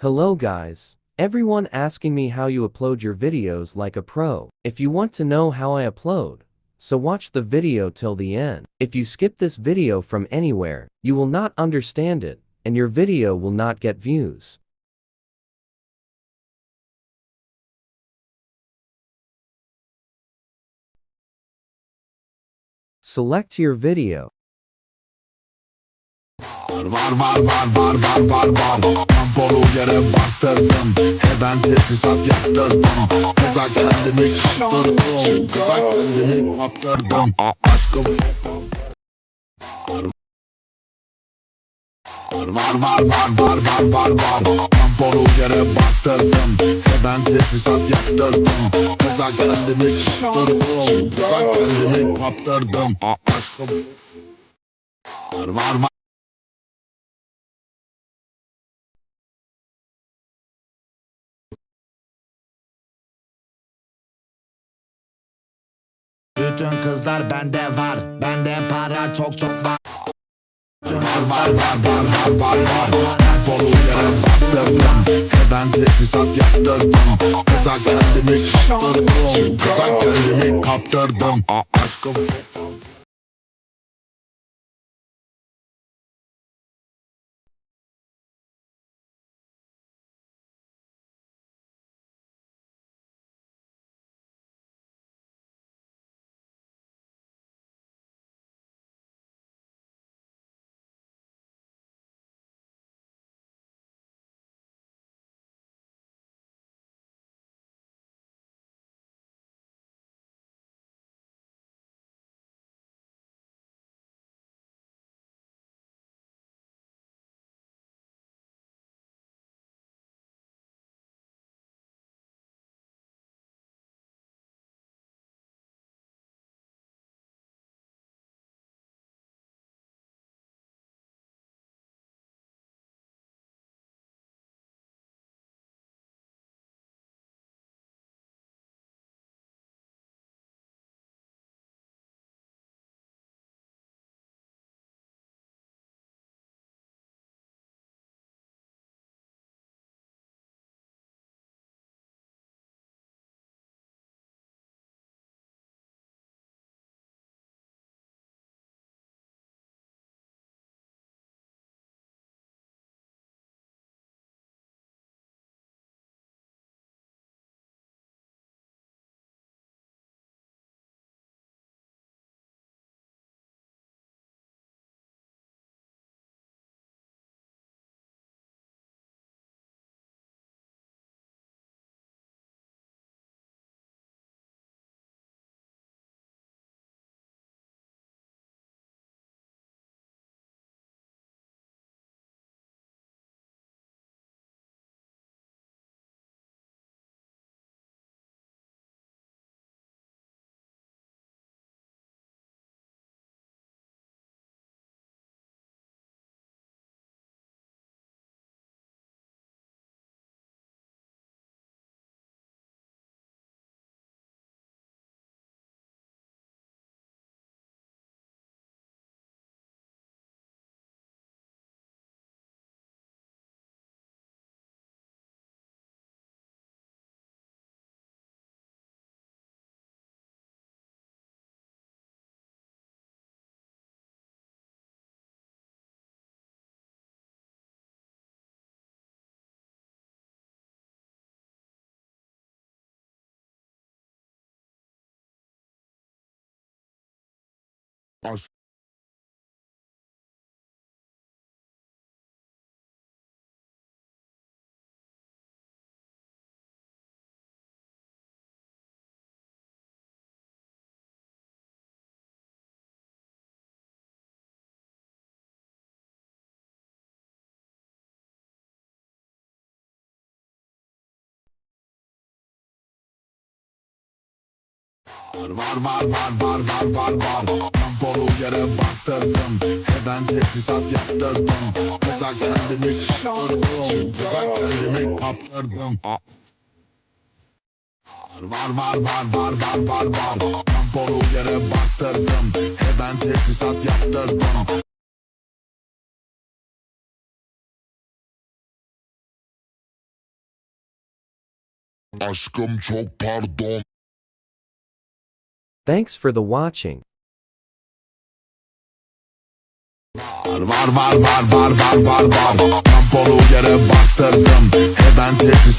Hello guys. Everyone asking me how you upload your videos like a pro. If you want to know how I upload, so watch the video till the end. If you skip this video from anywhere, you will not understand it, and your video will not get views. Select your video. Var Tamponu yere bastırdım. Ben tesisat yaptırdım. Kıza kendimi kaptırdım. Kıza kendimi kaptırdım. Aşkım var. Tamponu yere bastırdım. Ben tesisat yaptırdım. Kıza kendimi kaptırdım. Kıza kendimi kaptırdım. Aşkım var. Bütün kızlar bende var. Bende para çok var. Var. Tempolu yere bastırdım. Ben tesisat yaptırdım. Kıza kendimi kaptırdım. Kıza kendimi kaptırdım. Aşkım var. Tempolu yere bastırdım. Ben tesisat yaptırdım. Kıza kendimi kaptırdım. Kıza kendimi kaptırdım. Var. Tempolu yere bastırdım. Ben tesisat yaptırdım. Aşkım çok pardon. Thanks for the watching. Var. Tamponu yere bastırdım. Ben Tetris